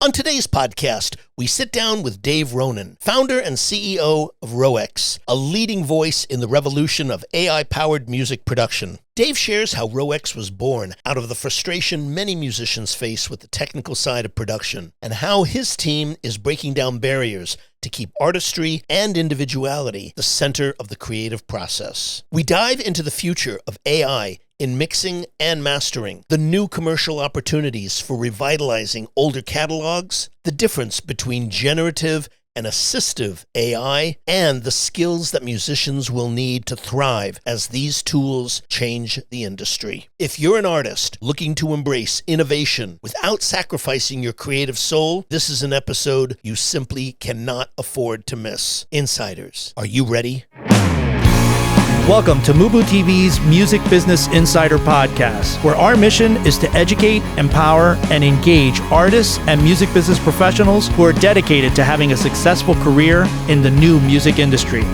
On today's podcast, we sit down with Dave Ronan, founder and CEO of ROEX, a leading voice in the revolution of AI-powered music production. Dave shares how ROEX was born out of the frustration many musicians face with the technical side of production, and how his team is breaking down barriers to keep artistry and individuality the center of the creative process. We dive into the future of AI in mixing and mastering, the new commercial opportunities for revitalizing older catalogs, the difference between generative and assistive AI, and the skills that musicians will need to thrive as these tools change the industry. If you're an artist looking to embrace innovation without sacrificing your creative soul, this is an episode you simply cannot afford to miss. Insiders, are you ready? Welcome to MUBUTV's Music Business Insider Podcast, where our mission is to educate, empower, and engage artists and music business professionals who are dedicated to having a successful career in the new music industry.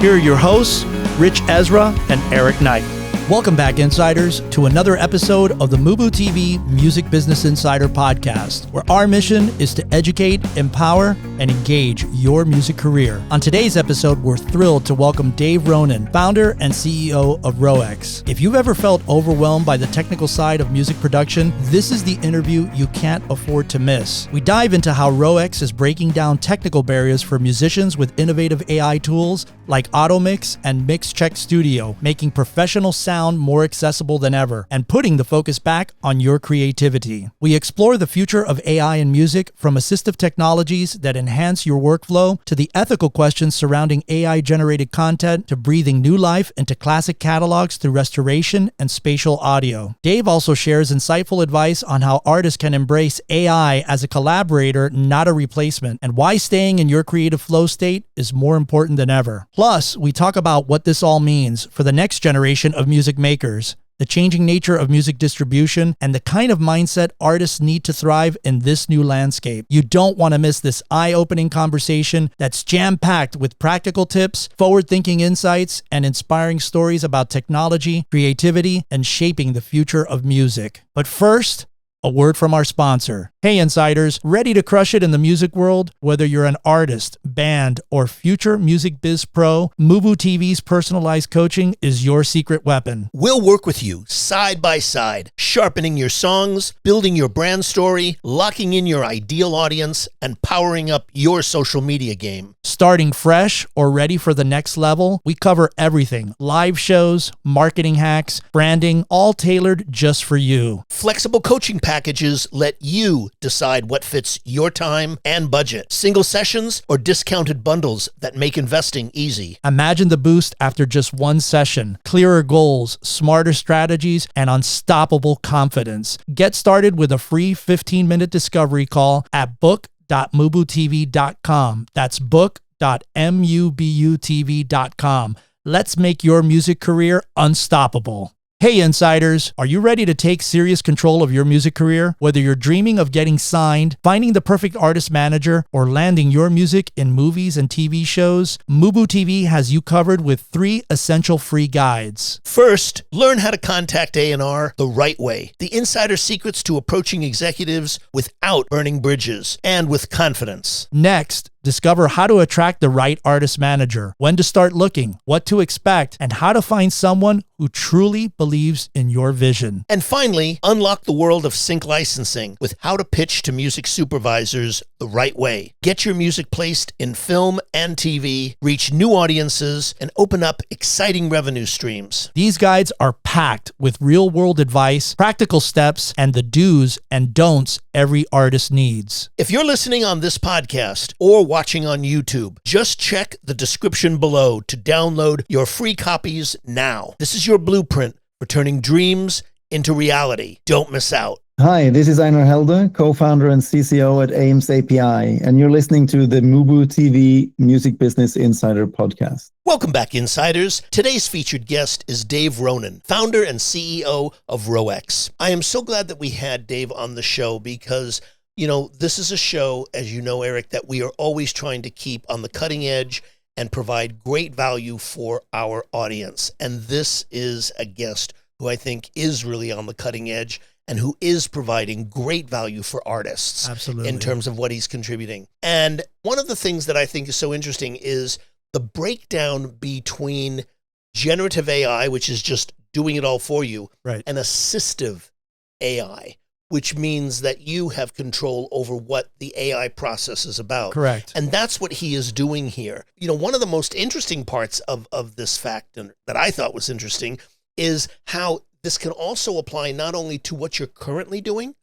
Here are your hosts, Rich Ezra and Eric Knight. Welcome back, Insiders, to another episode of the MUBUTV Music Business Insider Podcast, where our mission is to educate, empower, and engage your music career. On today's episode, we're thrilled to welcome Dave Ronan, founder and CEO of ROEX. If you've ever felt overwhelmed by the technical side of music production, this is the interview you can't afford to miss. We dive into how ROEX is breaking down technical barriers for musicians with innovative AI tools like Automix and MixCheck Studio, making professional sound more accessible than ever, and putting the focus back on your creativity. We explore the future of AI in music, from assistive technologies that enhance your workflow to the ethical questions surrounding AI-generated content, to breathing new life into classic catalogs through restoration and spatial audio. Dave also shares insightful advice on how artists can embrace AI as a collaborator, not a replacement, and why staying in your creative flow state is more important than ever. Plus, we talk about what this all means for the next generation of music makers, the changing nature of music distribution, and the kind of mindset artists need to thrive in this new landscape. You don't want to miss this eye-opening conversation that's jam-packed with practical tips, forward-thinking insights, and inspiring stories about technology, creativity, and shaping the future of music. But first, a word from our sponsor. Hey, Insiders, ready to crush it in the music world? Whether you're an artist, band, or future music biz pro, MUBUTV's personalized coaching is your secret weapon. We'll work with you side by side, sharpening your songs, building your brand story, locking in your ideal audience, and powering up your social media game. Starting fresh or ready for the next level, we cover everything: live shows, marketing hacks, branding, all tailored just for you. Flexible coaching packages let you decide what fits your time and budget. Single sessions or discounted bundles that make investing easy. Imagine the boost after just one session: clearer goals, smarter strategies, and unstoppable confidence. Get started with a free 15-minute discovery call at book.mubutv.com. That's book.mubutv.com. Let's make your music career unstoppable. Hey, Insiders, are you ready to take serious control of your music career? Whether you're dreaming of getting signed, finding the perfect artist manager, or landing your music in movies and TV shows, MUBUTV has you covered with 3 essential free guides. First, learn how to contact A&R the right way. The insider secrets to approaching executives without burning bridges and with confidence. Next, discover how to attract the right artist manager, when to start looking, what to expect, and how to find someone who truly believes in your vision. And finally, unlock the world of sync licensing with how to pitch to music supervisors the right way. Get your music placed in film and TV, reach new audiences, and open up exciting revenue streams. These guides are packed with real-world advice, practical steps, and the do's and don'ts every artist needs. If you're listening on this podcast or watching on YouTube, just check the description below to download your free copies now. This is your blueprint for turning dreams into reality. Don't miss out. Hi, this is Einar Helde, co-founder and CCO at Ames API, and you're listening to the MUBUTV Music Business Insider Podcast. Welcome back, Insiders. Today's featured guest is Dave Ronan, founder and CEO of ROEX. I am so glad that we had Dave on the show because, you know, this is a show, as you know, Eric, that we are always trying to keep on the cutting edge and provide great value for our audience. And this is a guest who I think is really on the cutting edge and who is providing great value for artists. Absolutely. In terms of what he's contributing. And one of the things that I think is so interesting is the breakdown between generative AI, which is just doing it all for you, right, and assistive AI, which means that you have control over what the AI process is about. Correct. And that's what he is doing here. You know, one of the most interesting parts of this fact and that I thought was interesting is how this can also apply not only to what you're currently doing,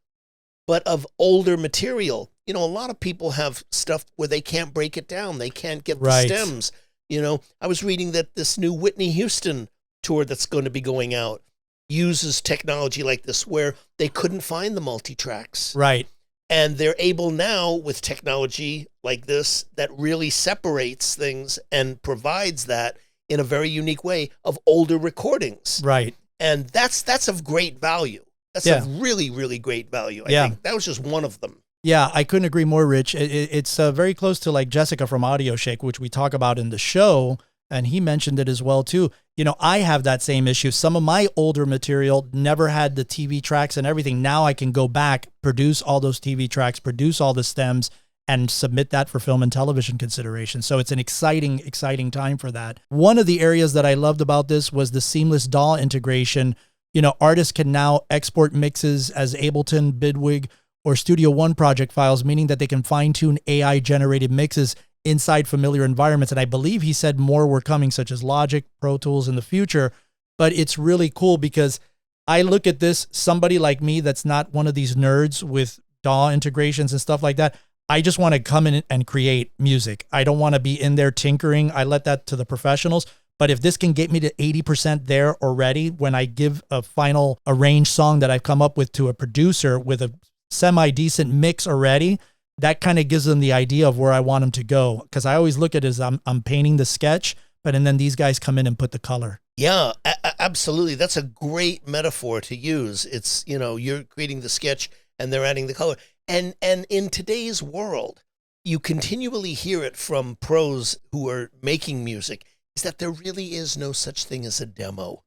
but of older material. You know, a lot of people have stuff where they can't break it down. They can't get the stems. You know, I was reading that this new Whitney Houston tour that's going to be going out uses technology like this where they couldn't find the multi-tracks. Right. And they're able now with technology like this that really separates things and provides that in a very unique way of older recordings. Right. And that's of great value. That's a really, really great value. I think that was just one of them. Yeah, I couldn't agree more, Rich. It's very close to like Jessica from Audio Shake, which we talk about in the show. And he mentioned it as well, too. You know, I have that same issue. Some of my older material never had the TV tracks and everything. Now I can go back, produce all those TV tracks, produce all the stems, and submit that for film and television consideration. So it's an exciting, exciting time for that. One of the areas that I loved about this was the seamless DAW integration. You know, artists can now export mixes as Ableton, Bidwig, or Studio One project files, meaning that they can fine-tune AI-generated mixes inside familiar environments. And I believe he said more were coming, such as Logic, Pro Tools in the future. But it's really cool because I look at this, somebody like me that's not one of these nerds with DAW integrations and stuff like that, I just want to come in and create music. I don't want to be in there tinkering. I let that to the professionals. But if this can get me to 80% there already, when I give a final arranged song that I've come up with to a producer with a semi-decent mix already, that kind of gives them the idea of where I want them to go. Because I always look at it as I'm painting the sketch, and then these guys come in and put the color. Yeah, absolutely. That's a great metaphor to use. It's, you know, you're creating the sketch and they're adding the color. And in today's world, you continually hear it from pros who are making music, is that there really is no such thing as a demo.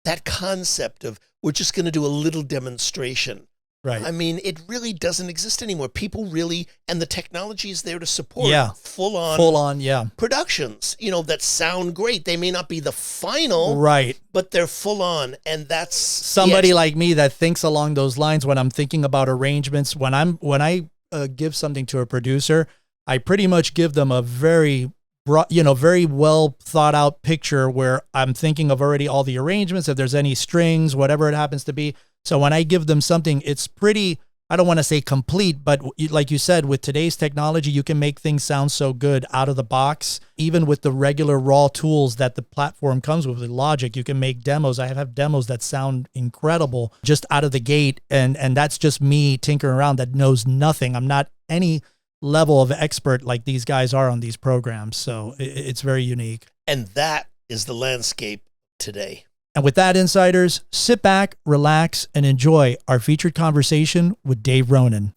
That concept of we're just going to do a little demonstration. Right. I mean, it really doesn't exist anymore. People really, and the technology is there to support full on productions, you know, that sound great. They may not be the final, right, but they're full on. And that's somebody like me that thinks along those lines when I'm thinking about arrangements. When I give something to a producer, I pretty much give them a very well thought out picture where I'm thinking of already all the arrangements, if there's any strings, whatever it happens to be. So when I give them something, it's pretty, I don't want to say complete, but like you said, with today's technology, you can make things sound so good out of the box. Even with the regular raw tools that the platform comes with Logic, you can make demos. I have demos that sound incredible just out of the gate. And that's just me tinkering around that knows nothing. I'm not any level of expert like these guys are on these programs. So it's very unique. And that is the landscape today. And with that, insiders, sit back, relax, and enjoy our featured conversation with Dave Ronan.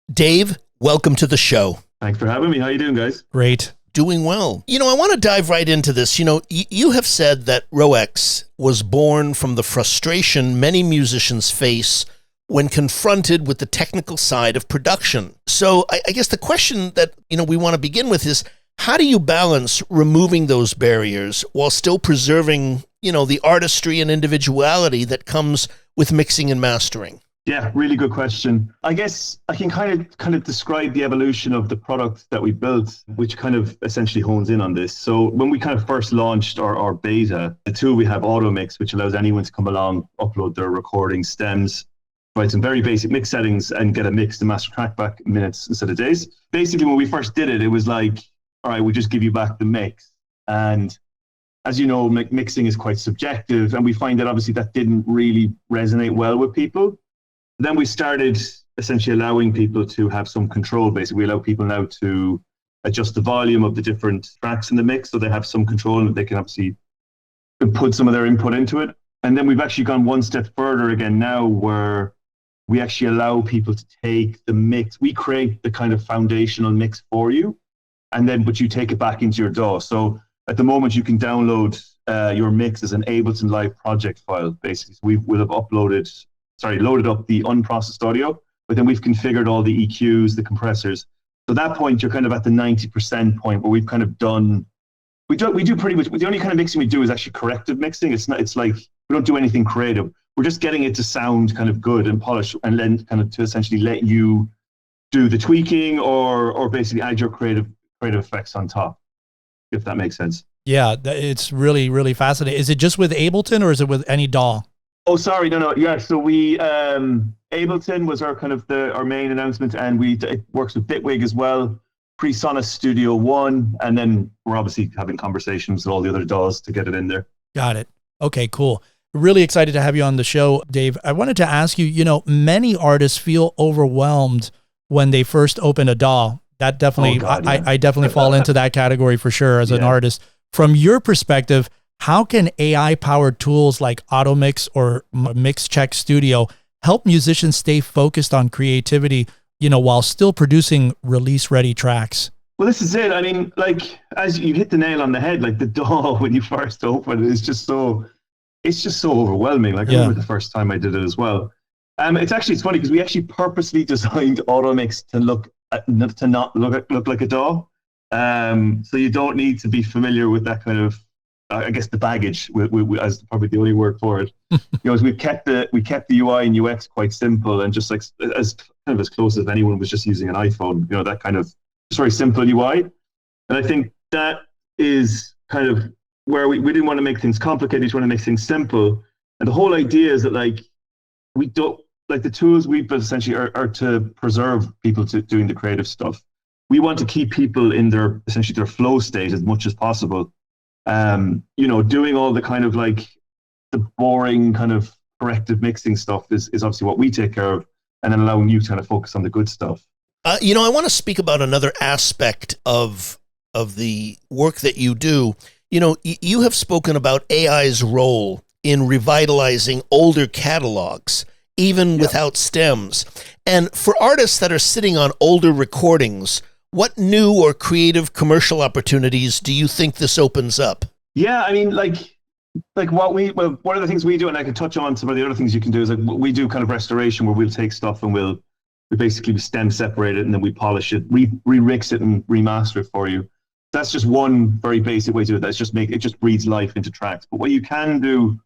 Dave, welcome to the show. Thanks for having me. How you doing, guys? Great. Doing well. You know, I want to dive right into this. You know, you have said that ROEX was born from the frustration many musicians face when confronted with the technical side of production. So I guess the question that, you know, we want to begin with is, how do you balance removing those barriers while still preserving, you know, the artistry and individuality that comes with mixing and mastering? Yeah, really good question. I guess I can kind of describe the evolution of the product that we built, which kind of essentially hones in on this. So when we kind of first launched our beta, the tool we have, Automix, which allows anyone to come along, upload their recording stems, write some very basic mix settings and get a mix to master track back in minutes instead of days. Basically, when we first did it, it was like, all right, we'll just give you back the mix. And as you know, mixing is quite subjective. And we find that obviously that didn't really resonate well with people. Then we started essentially allowing people to have some control. Basically, we allow people now to adjust the volume of the different tracks in the mix so they have some control and they can obviously put some of their input into it. And then we've actually gone one step further again now where we actually allow people to take the mix. We create the kind of foundational mix for you. But you take it back into your DAW. So at the moment, you can download your mix as an Ableton Live project file, basically. So we'll have uploaded loaded up the unprocessed audio, but then we've configured all the EQs, the compressors. So at that point, you're kind of at the 90% point where we've kind of done, we do pretty much, the only kind of mixing we do is actually corrective mixing. It's like, we don't do anything creative. We're just getting it to sound kind of good and polished, and then kind of to essentially let you do the tweaking or basically add your creative effects on top, if that makes sense. Yeah, it's really, really fascinating. Is it just with Ableton or is it with any DAW? Oh, sorry, no. Yeah, so we Ableton was our kind of our main announcement, and it works with Bitwig as well, PreSonus Studio One, and then we're obviously having conversations with all the other DAWs to get it in there. Got it. Okay, cool. Really excited to have you on the show, Dave. I wanted to ask you, many artists feel overwhelmed when they first open a DAW. That definitely, I definitely fall into that category for sure as an artist. From your perspective, how can AI-powered tools like Automix or MixCheck Studio help musicians stay focused on creativity, while still producing release-ready tracks? Well, this is it. I mean, like, as you hit the nail on the head, like the DAW, when you first open it, it's just so overwhelming. Like, I remember the first time I did it as well. It's funny because we actually purposely designed Automix to not look like a DAW. So you don't need to be familiar with that kind of, I guess, the baggage, as probably the only word for it. We kept the UI and UX quite simple and just like as close as anyone was just using an iPhone. That kind of just very simple UI. And I think that is kind of where we didn't want to make things complicated. We just want to make things simple. And the whole idea is that we don't like the tools we built essentially are to preserve people to doing the creative stuff. We want to keep people in their flow state as much as possible. Doing all the kind of like the boring kind of corrective mixing stuff is obviously what we take care of, and then allowing you to kind of focus on the good stuff. I want to speak about another aspect of the work that you do. You have spoken about AI's role in revitalizing older catalogs, even without stems. And for artists that are sitting on older recordings, what new or creative commercial opportunities do you think this opens up? Yeah, I mean, one of the things we do, and I can touch on some of the other things you can do, is like we do kind of restoration where we'll take stuff and we basically stem separate it and then we polish it, remix it and remaster it for you. That's just one very basic way to do it. It just breathes life into tracks. But what you can do,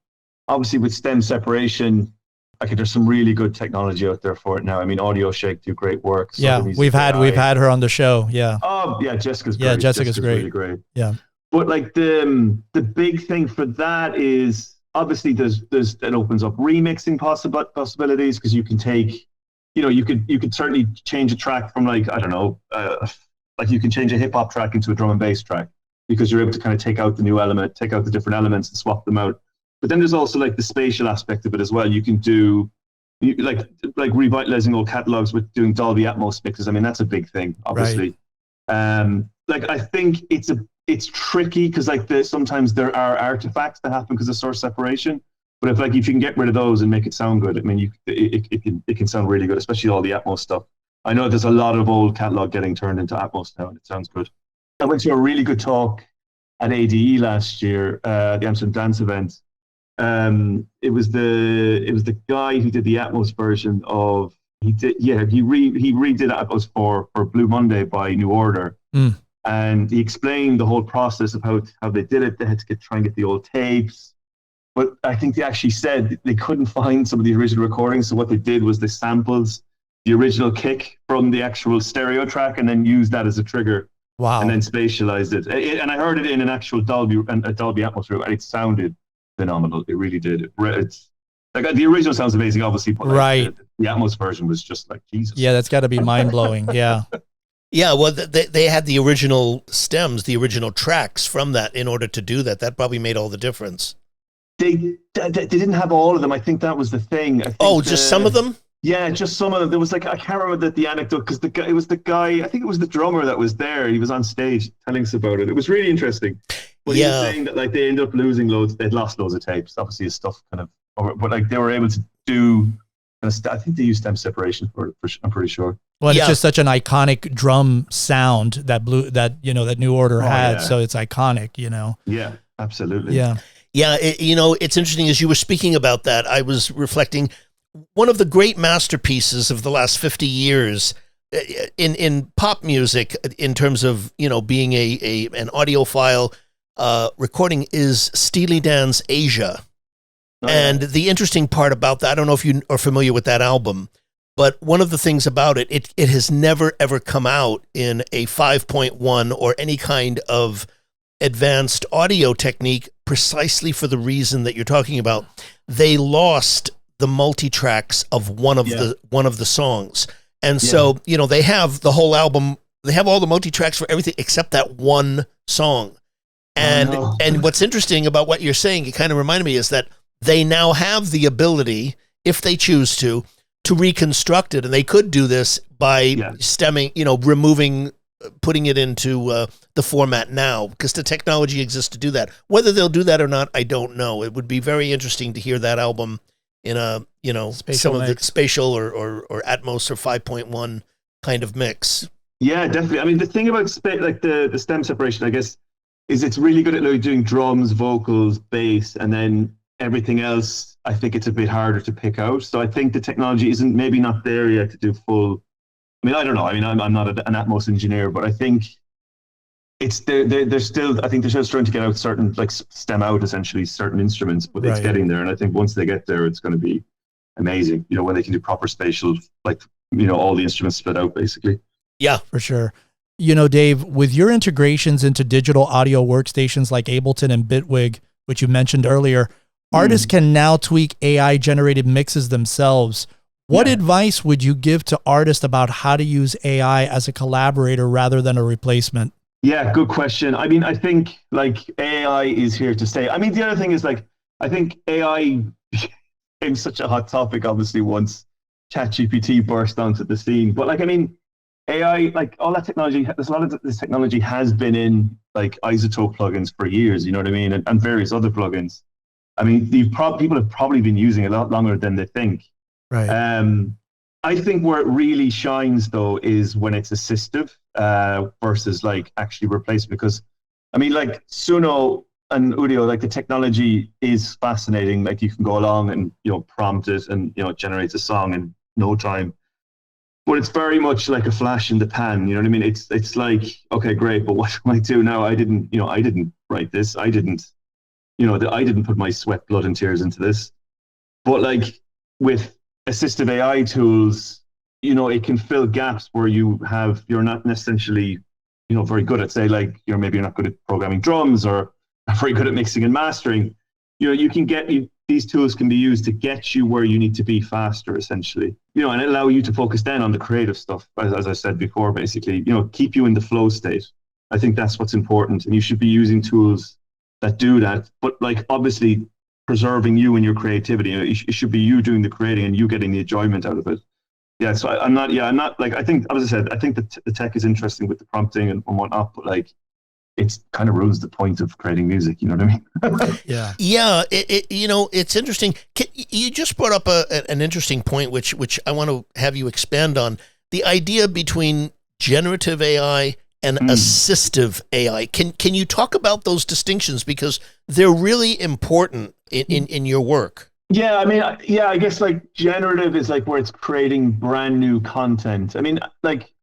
obviously, with stem separation, there's some really good technology out there for it now. I mean, AudioShake do great work. Yeah, we've had her on the show. Yeah. Oh yeah, Jessica's great. Yeah, Jessica's great. Really great. Yeah. But like the big thing for that is obviously it opens up remixing possibilities, because you can take, you could certainly change a track from like, I don't know, like you can change a hip hop track into a drum and bass track, because you're able to kind of take out the new element, take out the different elements and swap them out. But then there's also like the spatial aspect of it as well. You can do like revitalizing old catalogs with doing Dolby Atmos mixes. I mean, that's a big thing, obviously. Right. I think it's tricky because sometimes there are artifacts that happen because of source separation. But if you can get rid of those and make it sound good, I mean, it can sound really good, especially all the Atmos stuff. I know there's a lot of old catalog getting turned into Atmos now, and it sounds good. I went to a really good talk at ADE last year, the Amsterdam Dance event. It was the guy who did the Atmos version of he redid Atmos for Blue Monday by New Order, and he explained the whole process of how they did it. They had to try and get the old tapes, but I think they actually said they couldn't find some of the original recordings. So what they did was they sampled the original kick from the actual stereo track and then used that as a trigger. Wow! And then spatialized it. And I heard it in an actual Dolby Atmos room, and it sounded phenomenal. It really did. It's like the original sounds amazing, obviously, but right. The Atmos version was just like Jesus. Yeah, that's got to be mind blowing. Yeah. Yeah, well, they had the original stems, the original tracks from that in order to do that. That probably made all the difference. They didn't have all of them. I think that was the thing. Just some of them? Yeah, just some of them. There was I can't remember the anecdote, because it was the guy, I think it was the drummer that was there. He was on stage telling us about it. It was really interesting. But he was saying that they ended up losing they'd lost loads of tapes. Obviously, his stuff kind of, but they were able to do, I think they used stem separation for it, I'm pretty sure. Well, it's just such an iconic drum sound that New Order had, so it's iconic, Yeah, absolutely. Yeah. Yeah, it's interesting, as you were speaking about that, I was reflecting, one of the great masterpieces of the last 50 years in pop music, in terms of, being an audiophile recording, is Steely Dan's Asia. Oh, yeah. And the interesting part about that, I don't know if you are familiar with that album, but one of the things about it has never, ever come out in a 5.1 or any kind of advanced audio technique, precisely for the reason that you're talking about. They lost the multi-tracks of one of the songs. And so, they have the whole album, they have all the multi-tracks for everything except that one song. And what's interesting about what you're saying, it kind of reminded me, is that they now have the ability, if they choose to reconstruct it. And they could do this by removing, putting it into the format now, because the technology exists to do that. Whether they'll do that or not, I don't know. It would be very interesting to hear that album in a, some of the spatial or Atmos or 5.1 kind of mix. Yeah, definitely. I mean, the thing about the stem separation, I guess, is it's really good at doing drums, vocals, bass, and then everything else, I think it's a bit harder to pick out. So I think the technology isn't maybe not there yet to do full. I mean, I don't know. I mean, I'm not an Atmos engineer, but I think it's they're still. I think they're still trying to get out certain, stem out essentially certain instruments, but it's getting there. And I think once they get there, it's going to be amazing. When they can do proper spatial, all the instruments split out basically. Yeah, for sure. Dave, with your integrations into digital audio workstations like Ableton and Bitwig, which you mentioned earlier, artists can now tweak AI generated mixes themselves. What advice would you give to artists about how to use AI as a collaborator rather than a replacement? Yeah, good question. I mean, I think AI is here to stay. I mean, the other thing is I think AI became such a hot topic, obviously, once ChatGPT burst onto the scene. But AI, all that technology, there's a lot of this technology has been in Isotope plugins for years, you know what I mean? And various other plugins. I mean, people have probably been using it a lot longer than they think. Right. I think where it really shines, though, is when it's assistive versus actually replacement. Because, I mean, Suno and Udio, the technology is fascinating. You can go along and, prompt it and, it generates a song in no time. But it's very much like a flash in the pan. You know what I mean? It's okay, great, but what do I do now? I didn't write this. I didn't put my sweat, blood, and tears into this. But with assistive AI tools, it can fill gaps where you're not necessarily, very good at, say, maybe you're not good at programming drums or not very good at mixing and mastering. You can these tools can be used to get you where you need to be faster, essentially, and allow you to focus then on the creative stuff, as I said before, basically, keep you in the flow state. I think that's what's important. And you should be using tools that do that, but obviously preserving you and your creativity. It should be you doing the creating and you getting the enjoyment out of it. Yeah. So I'm not, I think, as I said, I think that the tech is interesting with the prompting and whatnot, but it kind of ruins the point of creating music. You know what I mean? Yeah. Yeah. It's interesting. You just brought up an interesting point, which I want to have you expand on. The idea between generative AI and assistive AI. Can you talk about those distinctions, because they're really important in your work? Yeah, I mean, I guess generative is where it's creating brand new content. I mean,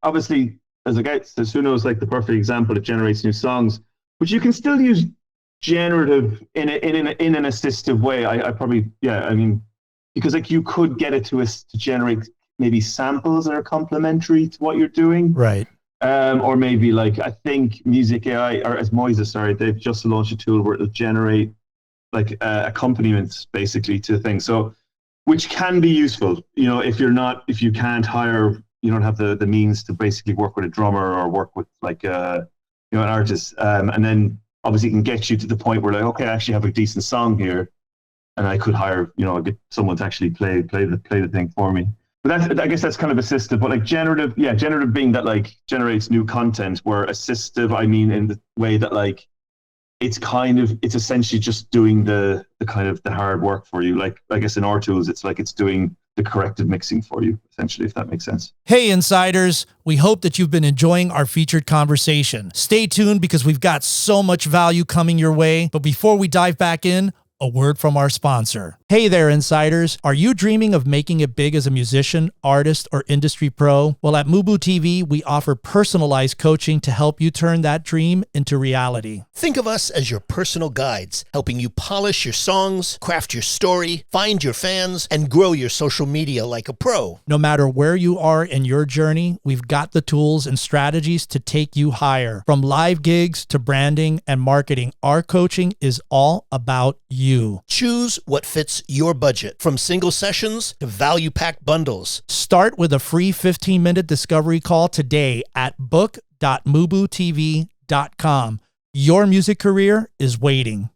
obviously, as a guy, Suno is the perfect example. It generates new songs, but you can still use generative in an assistive way. I probably, I mean, because you could get it to generate maybe samples that are complementary to what you're doing. Right. Or maybe I think Music AI, or as Moisa, sorry, they've just launched a tool where it'll generate accompaniments basically to things. So, which can be useful, if you can't hire, you don't have the means to basically work with a drummer or work with an artist. And then obviously it can get you to the point where okay, I actually have a decent song here, and I could hire, get someone to actually play the thing for me. But I guess that's kind of assistive, but generative being that generates new content, where assistive, I mean, in the way that it's essentially just doing the kind of the hard work for you. I guess in our tools, it's it's doing the corrective mixing for you, essentially, if that makes sense. Hey, insiders, we hope that you've been enjoying our featured conversation. Stay tuned, because we've got so much value coming your way. But before we dive back in, a word from our sponsor. Hey there, insiders. Are you dreaming of making it big as a musician, artist, or industry pro? Well, at MUBUTV, we offer personalized coaching to help you turn that dream into reality. Think of us as your personal guides, helping you polish your songs, craft your story, find your fans, and grow your social media like a pro. No matter where you are in your journey, we've got the tools and strategies to take you higher. From live gigs to branding and marketing, our coaching is all about you. Choose what fits your budget, from single sessions to value-packed bundles. Start with a free 15-minute discovery call today at book.mubutv.com. Your music career is waiting.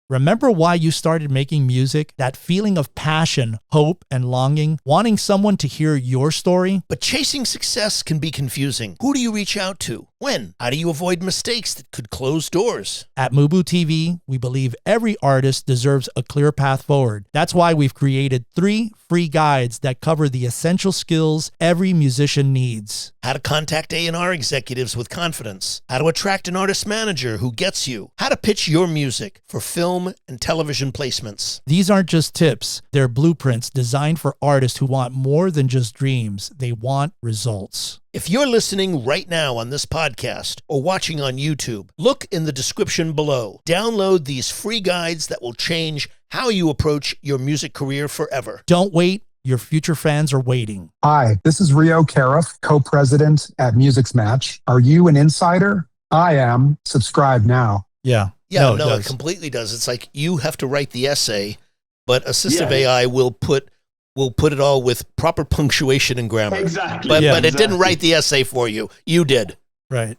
Remember why you started making music? That feeling of passion, hope, and longing, wanting someone to hear your story? But chasing success can be confusing. Who do you reach out to? When? How do you avoid mistakes that could close doors? At MUBUTV, we believe every artist deserves a clear path forward. That's why we've created 3 free guides that cover the essential skills every musician needs. How to contact A&R executives with confidence. How to attract an artist manager who gets you. How to pitch your music for film and television placements. These aren't just tips. They're blueprints designed for artists who want more than just dreams. They want results. If you're listening right now on this podcast or watching on YouTube, look in the description below. Download these free guides that will change how you approach your music career forever. Don't wait. Your future fans are waiting. Hi, this is Rio Cariff, co-president at Music's Match. Are you an insider? I am. Subscribe now. Yeah. Yeah, no, it completely does. It's like you have to write the essay, but assistive AI will put it all with proper punctuation and grammar. Exactly. But it didn't write the essay for you. You did. Right.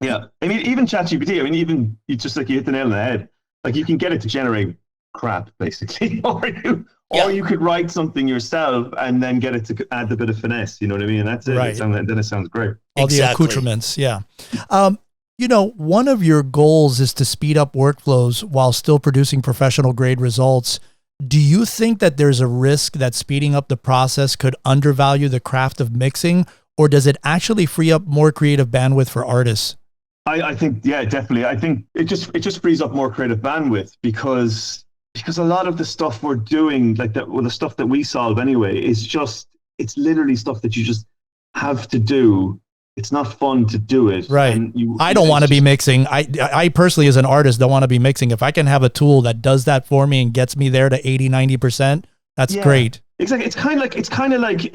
Yeah. I mean, even ChatGPT, you just like you hit the nail on the head. Like you can get it to generate crap, basically. or you could write something yourself and then get it to add a bit of finesse. You know what I mean? And that's it. Right. Then it sounds great. All the accoutrements. Yeah. One of your goals is to speed up workflows while still producing professional grade results. Do you think that there's a risk that speeding up the process could undervalue the craft of mixing, or does it actually free up more creative bandwidth for artists? I think, yeah, definitely. I think it just frees up more creative bandwidth because a lot of the stuff we're doing, like that, well, the stuff that we solve anyway, it's literally stuff that you just have to do. It's not fun to do it. Right. I don't want to be mixing. I personally, as an artist, don't want to be mixing. If I can have a tool that does that for me and gets me there to 80-90%, that's great. Exactly. It's kind of like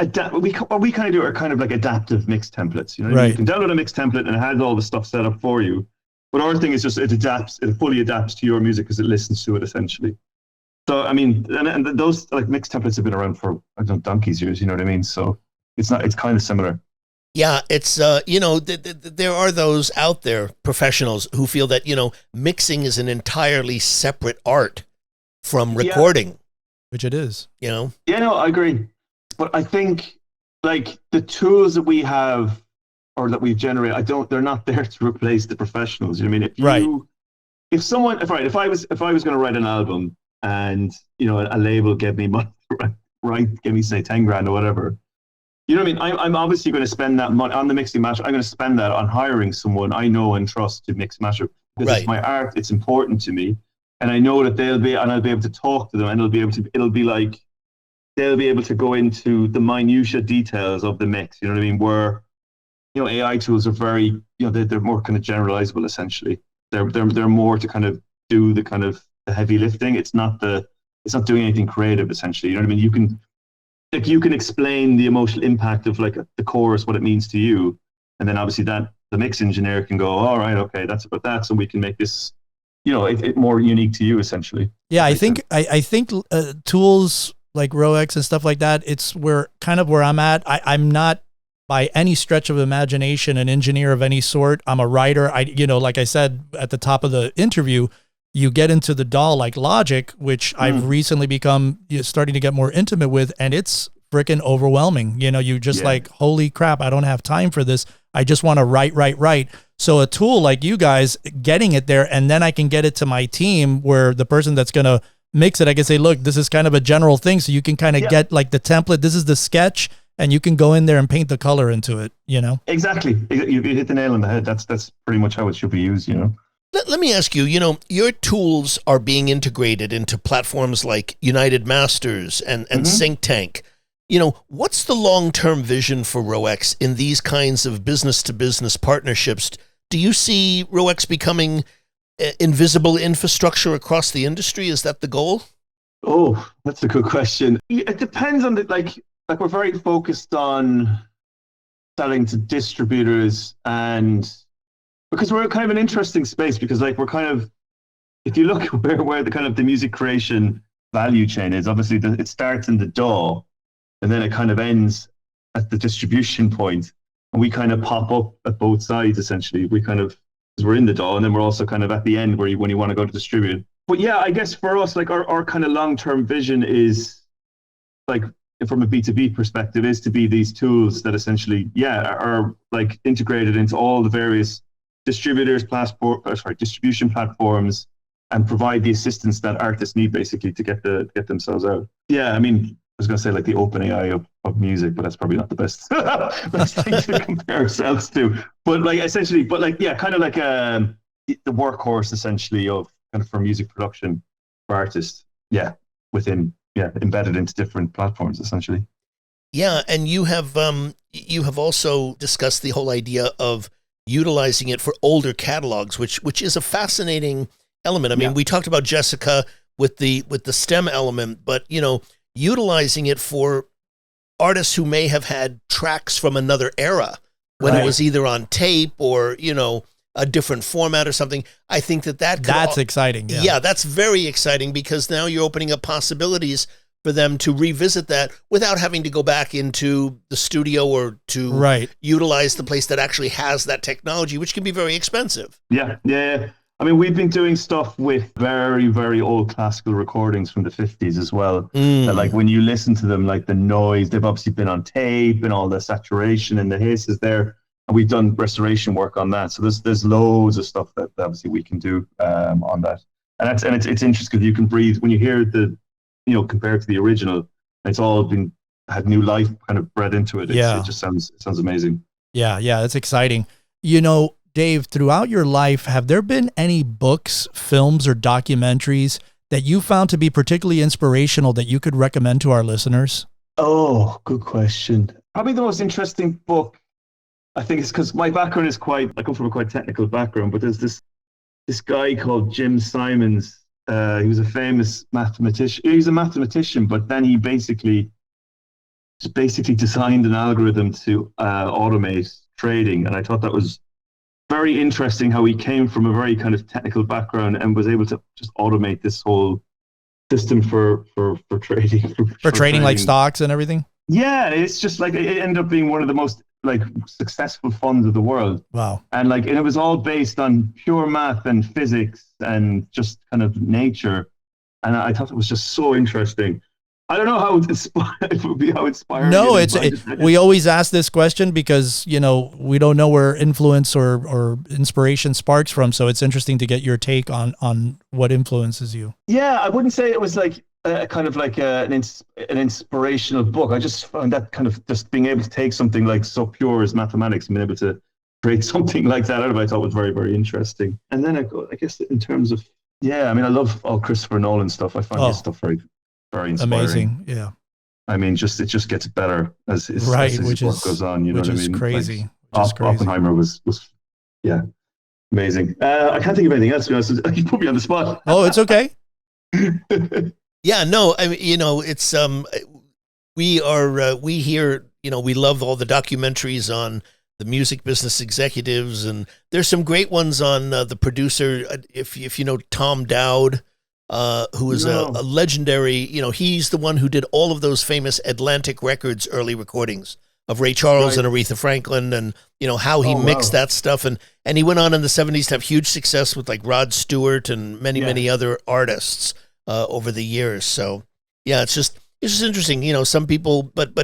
what we kind of do are kind of like adaptive mix templates. You know, right. You can download a mix template and it has all the stuff set up for you. But our thing is just it fully adapts to your music because it listens to it essentially. So I mean, and those like mix templates have been around for donkey's years. You know what I mean? So it's kind of similar. Yeah, it's, there are those out there, professionals, who feel that, mixing is an entirely separate art from recording. Yeah. Which it is. Yeah, no, I agree. But I think, like, the tools that we have or that we've generated, they're not there to replace the professionals. You know what I mean? If I was going to write an album and, a label gave me money, give me, say, 10 grand or whatever, you know what I mean? I'm obviously going to spend that money on the mixing master. I'm going to spend that on hiring someone I know and trust to mix master because it's my art. It's important to me, and I know that I'll be able to talk to them, and it'll be like they'll be able to go into the minutiae details of the mix. You know what I mean? Where AI tools are very they're more kind of generalizable. Essentially, they're more to kind of do the kind of the heavy lifting. It's not doing anything creative. Essentially, you know what I mean? You can explain the emotional impact of like the chorus, what it means to you, and then obviously that the mix engineer can go, all right, okay, that's about that, so we can make this, it more unique to you, essentially. Yeah, I think tools like ROEX and stuff like that. It's where I'm at. I'm not by any stretch of imagination an engineer of any sort. I'm a writer. Like I said at the top of the interview, you get into the DAW like Logic, which I've recently become starting to get more intimate with, and it's freaking overwhelming. You just like, holy crap, I don't have time for this. I just want to write. So a tool like you guys getting it there, and then I can get it to my team where the person that's going to mix it, I can say, look, this is kind of a general thing. So you can kind of get like the template. This is the sketch, and you can go in there and paint the color into it, Exactly. You hit the nail on the head. That's pretty much how it should be used, Let me ask you, your tools are being integrated into platforms like United Masters and Sync Tank. What's the long-term vision for ROEX in these kinds of business-to-business partnerships? Do you see ROEX becoming invisible infrastructure across the industry? Is that the goal? Oh, that's a good question. It depends on like we're very focused on selling to distributors, and because we're kind of an interesting space, because like we're kind of, if you look where the kind of the music creation value chain is, obviously it starts in the DAW and then it kind of ends at the distribution point, and we kind of pop up at both sides essentially. We kind of, because we're in the DAW, and then we're also kind of at the end when you want to go to distribute. But yeah, I guess for us, like our kind of long-term vision is, like, from a B2B perspective, is to be these tools that essentially, are like integrated into all the various distributors, distribution platforms, and provide the assistance that artists need basically to get themselves out. Yeah, I mean, I was going to say like the open AI of music, but that's probably not the best thing to compare ourselves to. But like essentially, kind of like the workhorse essentially of kind of for music production for artists. Yeah, embedded into different platforms essentially. Yeah, and you have also discussed the whole idea of utilizing it for older catalogs, which is a fascinating element. I mean, we talked about Jessica with the STEM element, but utilizing it for artists who may have had tracks from another era when it was either on tape or a different format or something. I think that's exciting. Yeah, that's very exciting, because now you're opening up possibilities for them to revisit that without having to go back into the studio or to utilize the place that actually has that technology, which can be very expensive. Yeah. I mean, we've been doing stuff with very, very old classical recordings from the 50s as well. That, like, when you listen to them, like the noise, they've obviously been on tape and all the saturation and the hiss is there. And we've done restoration work on that. So there's loads of stuff that obviously we can do on that. And it's interesting because you can breathe when you hear the, compared to the original, it's all had new life kind of bred into it. It just sounds amazing. Yeah, that's exciting. Dave, throughout your life, have there been any books, films, or documentaries that you found to be particularly inspirational that you could recommend to our listeners? Oh, good question. Probably the most interesting book, I think, is because my background is I come from a quite technical background, but there's this guy called Jim Simons. He was a famous mathematician. He was a mathematician, but then he basically designed an algorithm to automate trading. And I thought that was very interesting, how he came from a very kind of technical background and was able to just automate this whole system for trading. For trading like stocks and everything? Yeah, it's just like it ended up being one of the most like successful funds of the world. Wow. And it was all based on pure math and physics and just kind of nature. And I thought it was just so interesting. I don't know how inspiring. No, we always ask this question because, we don't know where influence or inspiration sparks from. So it's interesting to get your take on what influences you. Yeah, I wouldn't say it was like kind of like an inspirational book. I just found that kind of just being able to take something like so pure as mathematics and being able to create something like that out of it, I thought was very, very interesting. And then I guess in terms of, I mean, I love all Christopher Nolan stuff. I find his stuff very, very inspiring. Amazing, yeah. I mean, it just gets better as his work goes on. You know what I mean? Crazy. Oppenheimer was amazing. I can't think of anything else. To be honest, you put me on the spot. Oh, it's okay. Yeah, no, I mean, it's we hear, we love all the documentaries on the music business executives, and there's some great ones on the producer. If you know Tom Dowd. Who is a legendary, he's the one who did all of those famous Atlantic Records early recordings of Ray Charles and Aretha Franklin, and how he mixed that stuff, and he went on in the 70s to have huge success with like Rod Stewart and many other artists over the years. So yeah, it's just interesting. Some people, but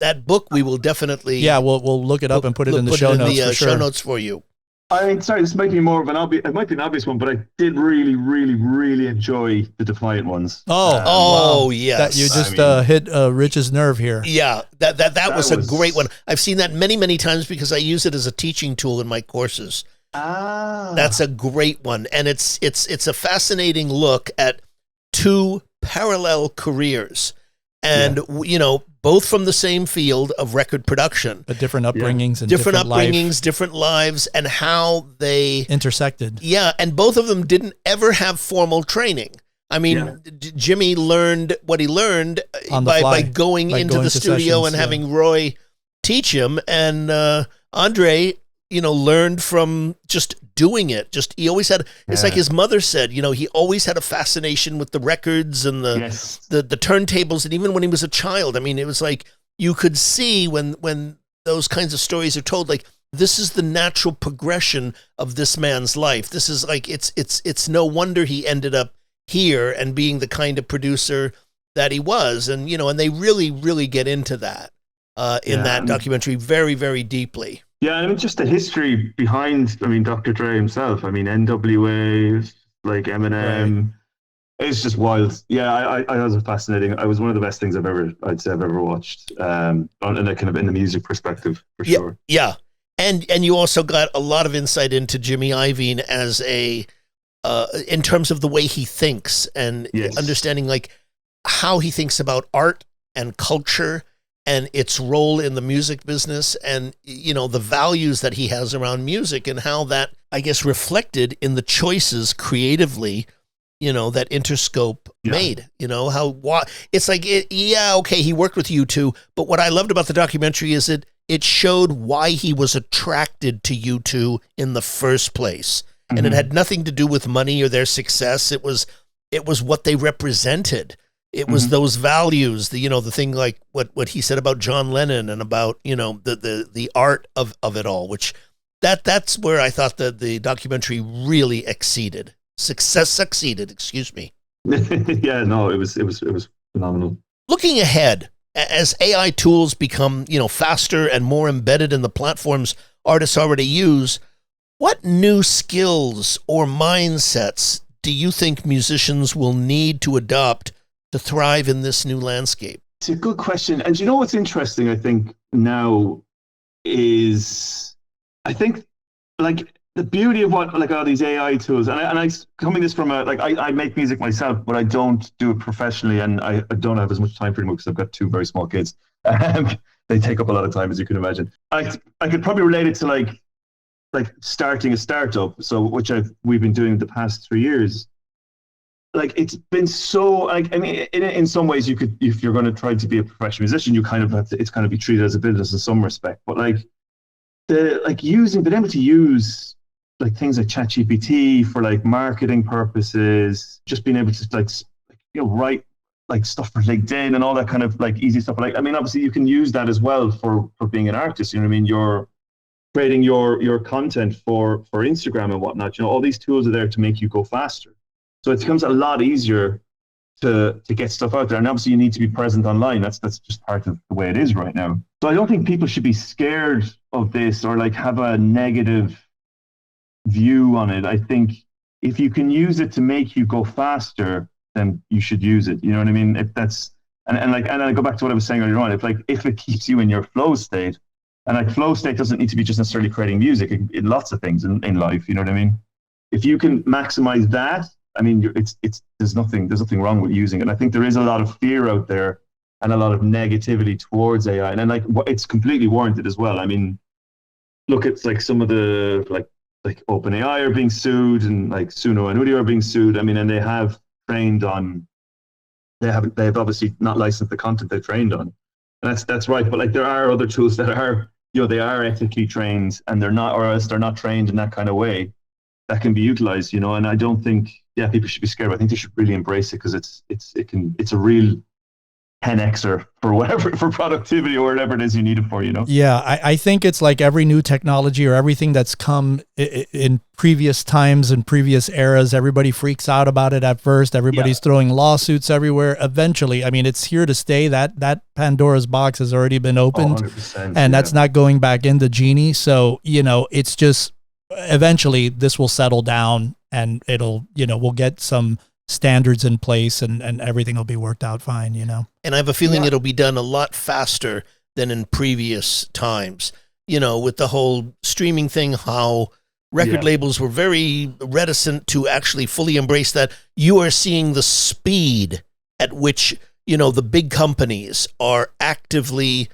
that book we will definitely we'll look it up and put it in the show notes for sure. Show notes for you. I mean, sorry, this might be more of an obvious. It might be an obvious one, but I did really, really, really enjoy the Defiant ones. Wow. Yes, that you just hit Rich's nerve here. Yeah, that was a great one. I've seen that many times because I use it as a teaching tool in my courses. That's a great one. And it's a fascinating look at two parallel careers. And, both from the same field of record production. But different upbringings and different upbringings, different lives, and how they intersected. Yeah, and both of them didn't ever have formal training. I mean, Jimmy learned what he learned by going into the studio sessions, and having Roy teach him. And Andre, learned from just doing it. He always had, it's like his mother said, he always had a fascination with the records and the turntables. And even when he was a child, I mean, it was like, you could see when those kinds of stories are told, like, this is the natural progression of this man's life. This is like, it's no wonder he ended up here and being the kind of producer that he was. And, and they really, really get into that in that documentary very, very deeply. Yeah, I mean, just the history behind, Dr. Dre himself. NWA, like Eminem. Right. It's just wild. Yeah, I was fascinating. It was one of the best things I've ever watched. On a kind of in the music perspective, for sure. Yeah, and you also got a lot of insight into Jimmy Iovine as in terms of the way he thinks and understanding like how he thinks about art and culture and its role in the music business and, the values that he has around music and how that, I guess, reflected in the choices creatively, that Interscope made, it's like, he worked with U2, but what I loved about the documentary is it showed why he was attracted to U2 in the first place. Mm-hmm. And it had nothing to do with money or their success. It was what they represented. It was those values, the thing like what he said about John Lennon and about, the art of it all, which that's where I thought that the documentary really succeeded, excuse me. Yeah, no, it was phenomenal. Looking ahead, as AI tools become, faster and more embedded in the platforms artists already use, what new skills or mindsets do you think musicians will need to adopt to thrive in this new landscape? It's a good question. And you know what's interesting, I think, now is, I think, like, the beauty of what, like, all these AI tools, and I coming this from I make music myself, but I don't do it professionally, and I don't have as much time for it because I've got two very small kids. They take up a lot of time, as you can imagine. I could probably relate it to like starting a startup, which we've been doing the past 3 years. Like, it's been so, in some ways you could, if you're going to try to be a professional musician, you kind of have to, it's kind of be treated as a business in some respect. But being able to use like things like ChatGPT for like marketing purposes, just being able to write like stuff for LinkedIn and all that kind of like easy stuff. Obviously you can use that as well for being an artist. You're creating your content for Instagram and whatnot. All these tools are there to make you go faster. So it becomes a lot easier to get stuff out there. And obviously you need to be present online. That's just part of the way it is right now. So I don't think people should be scared of this or like have a negative view on it. I think if you can use it to make you go faster, then you should use it. You know what I mean? If that's, and I go back to what I was saying earlier on, if it keeps you in your flow state, and like flow state doesn't need to be just necessarily creating music, in lots of things in life, you know what I mean? If you can maximize that, there's nothing wrong with using it. And I think there is a lot of fear out there and a lot of negativity towards AI, and then it's completely warranted as well. Look, it's like some of the like OpenAI are being sued, and like Suno and Udio are being sued. And they have trained on, they have obviously not licensed the content they trained on, and that's right. But like there are other tools that are, they are ethically trained, and they're not, or else they're not trained in that kind of way that can be utilized. And I don't think people should be scared. But I think they should really embrace it, because it's a real 10xer for productivity or whatever it is you need it for. Yeah, I think it's like every new technology or everything that's come in previous times and previous eras. Everybody freaks out about it at first. Everybody's throwing lawsuits everywhere. Eventually, it's here to stay. That Pandora's box has already been opened, 100%, and that's not going back in the genie. So it's just eventually this will settle down, and it'll we'll get some standards in place, and everything will be worked out fine. And I have a feeling it'll be done a lot faster than in previous times. With the whole streaming thing, how record labels were very reticent to actually fully embrace that. You are seeing the speed at which, you know, the big companies are actively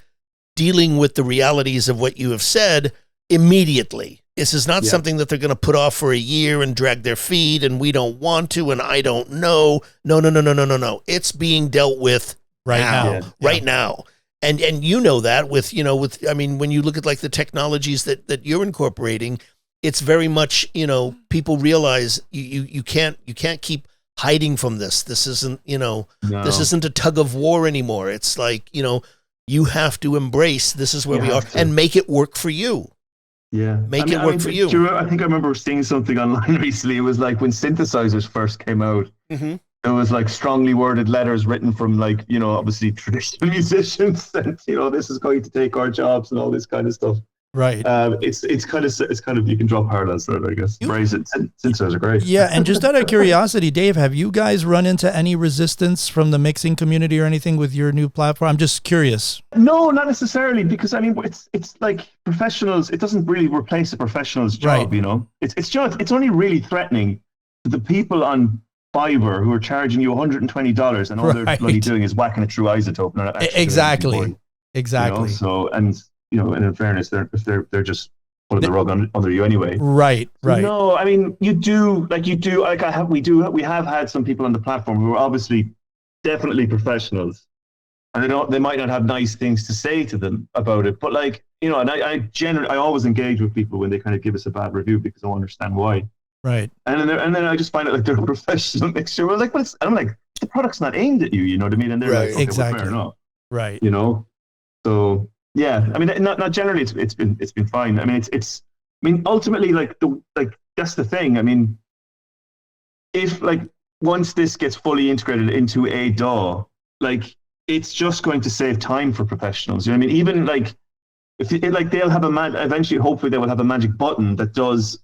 dealing with the realities of what you have said immediately. This is not something that they're going to put off for a year and drag their feet and we don't want to and I don't know. No. It's being dealt with right now. And you know that with, you know, I mean, when you look at like the technologies that you're incorporating, it's very much, you know, people realize you can't keep hiding from this. This isn't, you know, this isn't a tug of war anymore. It's like, you know, you have to embrace this is where we are and make it work for you. Yeah. Make it work for you. I think I remember seeing something online recently. It was like when synthesizers first came out, there was like strongly worded letters written from like, you know, obviously traditional musicians and, you know, this is going to take our jobs and all this kind of stuff. Right. It's kind of you can draw parallels there, I guess. Synthesizers are great. Yeah, and just out of curiosity, Dave, have you guys run into any resistance from the mixing community or anything with your new platform? I'm just curious. No, not necessarily, because I mean, it's like professionals. It doesn't really replace a professional's job, you know. It's only really threatening to the people on Fiverr who are charging you $120 and all they're bloody doing is whacking it through isotope. Exactly. You know? So you know, and in fairness, they're just pulling the rug under you anyway. Right. No, I mean, we have had some people on the platform who are obviously definitely professionals, and they might not have nice things to say to them about it, but like, you know, and I always engage with people when they kind of give us a bad review because I don't understand why. Right. And then I just find it like they're a professional mixture. We're like, and I'm like, the product's not aimed at you, you know what I mean? And they're like, okay, exactly. Well, fair enough. Right. You know, so. Yeah, I mean, not generally. It's been fine. I mean, ultimately, that's the thing. I mean, if like once this gets fully integrated into a DAW, like it's just going to save time for professionals. You know what I mean? Even like they'll have eventually, hopefully, they will have a magic button that does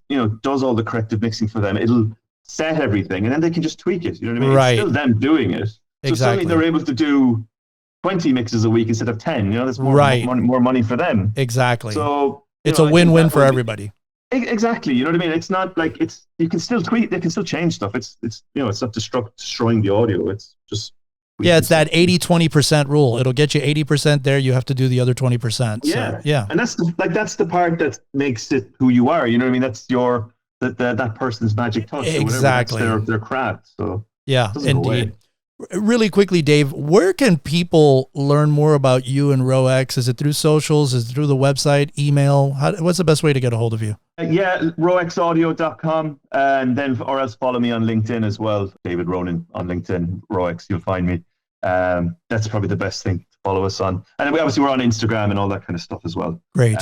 all the corrective mixing for them. It'll set everything, and then they can just tweak it. You know what I mean? Right. It's still them doing it. So suddenly they're able to do 20 mixes a week instead of 10, you know, that's more money for them. Exactly. So it's a win-win for everybody. Exactly. You know what I mean? It's not like you can still tweak, they can still change stuff. It's you know, it's not destroying the audio. It's just. Yeah, it's that 80-20% rule. It'll get you 80% there. You have to do the other 20%. Yeah. So, yeah. And that's the part that makes it who you are. You know what I mean? That's that person's magic touch. Exactly. Or whatever. That's their craft. So yeah, indeed. Really quickly, Dave, where can people learn more about you and ROEX? Is it through socials? Is it through the website, email? What's the best way to get a hold of you? ROEXaudio.com, and then, or else follow me on LinkedIn as well. David Ronan on LinkedIn, ROEX, you'll find me. That's probably the best thing to follow us on. And we're on Instagram and all that kind of stuff as well. Great.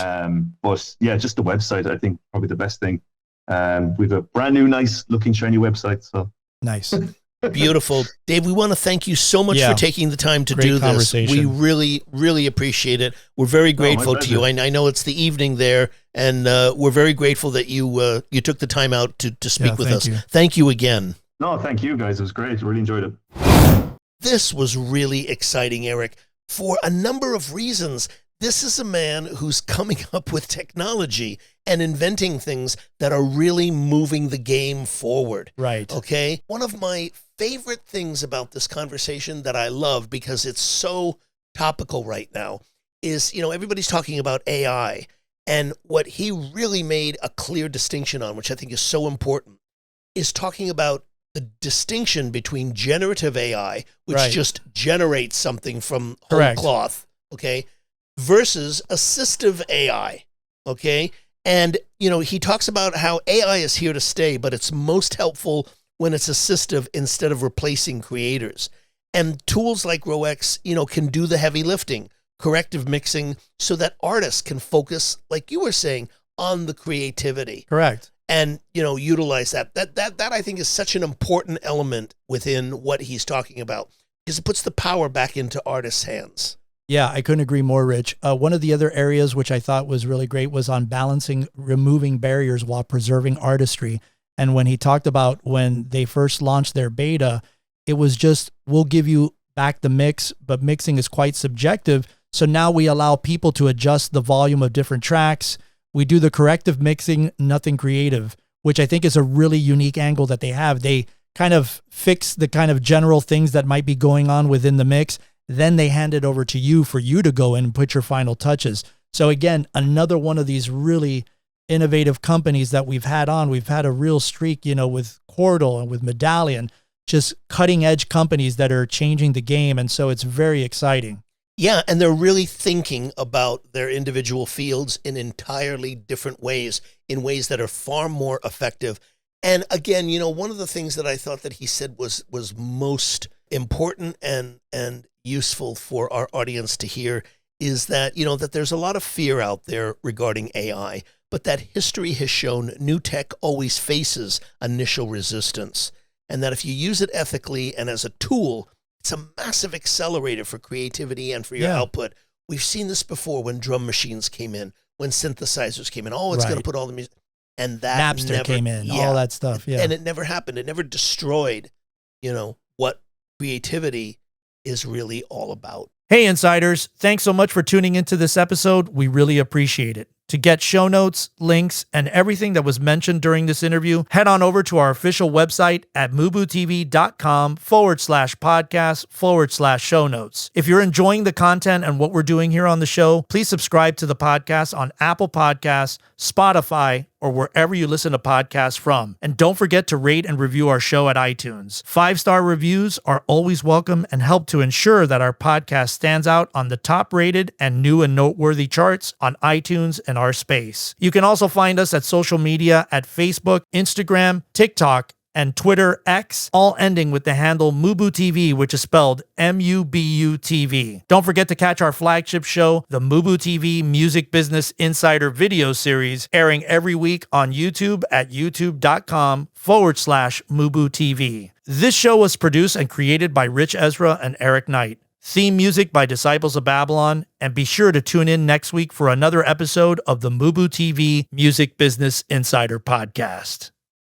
But yeah, just the website, I think probably the best thing. We've a brand new, nice looking, shiny website. So nice. Beautiful. Dave, we want to thank you so much for taking the time to do this. We really, really appreciate it. We're very grateful to you. I know it's the evening there, and we're very grateful that you took the time out to speak with us. Thank you again. No, thank you guys. It was great. I really enjoyed it. This was really exciting, Eric, for a number of reasons. This is a man who's coming up with technology and inventing things that are really moving the game forward. Right. Okay. One of my favorite things about this conversation that I love because it's so topical right now is, you know, everybody's talking about AI, and what he really made a clear distinction on, which I think is so important, is talking about the distinction between generative AI, which just generates something from whole cloth, okay, versus assistive AI, okay? And, you know, he talks about how AI is here to stay, but it's most helpful when it's assistive instead of replacing creators. And tools like ROEX, you know, can do the heavy lifting, corrective mixing, so that artists can focus, like you were saying, on the creativity. Correct. And, you know, utilize that. That I think is such an important element within what he's talking about, because it puts the power back into artists' hands. Yeah, I couldn't agree more, Rich. One of the other areas which I thought was really great was on balancing, removing barriers while preserving artistry. And when he talked about when they first launched their beta, it was just, we'll give you back the mix, but mixing is quite subjective. So now we allow people to adjust the volume of different tracks. We do the corrective mixing, nothing creative, which I think is a really unique angle that they have. They kind of fix the kind of general things that might be going on within the mix. Then they hand it over to you for you to go in and put your final touches. So again, another one of these really innovative companies that we've had on. We've had a real streak, with Chordal and with Medallion, just cutting edge companies that are changing the game. And so it's very exciting. Yeah, and they're really thinking about their individual fields in entirely different ways, in ways that are far more effective. And again, one of the things that I thought that he said was most important and useful for our audience to hear is that, that there's a lot of fear out there regarding AI, but that history has shown new tech always faces initial resistance. And that if you use it ethically and as a tool, it's a massive accelerator for creativity and for your output. We've seen this before when drum machines came in, when synthesizers came in. Oh, it's going to put all the music. And that Napster came in, all that stuff. Yeah. And it never happened. It never destroyed, what creativity is really all about. Hey, insiders, thanks so much for tuning into this episode. We really appreciate it. To get show notes, links, and everything that was mentioned during this interview, head on over to our official website at mubutv.com/podcast/show notes. If you're enjoying the content and what we're doing here on the show, please subscribe to the podcast on Apple Podcasts, Spotify, or wherever you listen to podcasts from. And don't forget to rate and review our show at iTunes. 5-star reviews are always welcome and help to ensure that our podcast stands out on the top-rated and new and noteworthy charts on iTunes and our space. You can also find us at social media at Facebook, Instagram, TikTok, and Twitter X, all ending with the handle MUBUTV, which is spelled MUBUTV. Don't forget to catch our flagship show, the MUBUTV Music Business Insider video series, airing every week on YouTube at youtube.com/MUBUTV. This show was produced and created by Rich Ezra and Eric Knight. Theme music by Disciples of Babylon, and be sure to tune in next week for another episode of the MUBUTV Music Business Insider Podcast.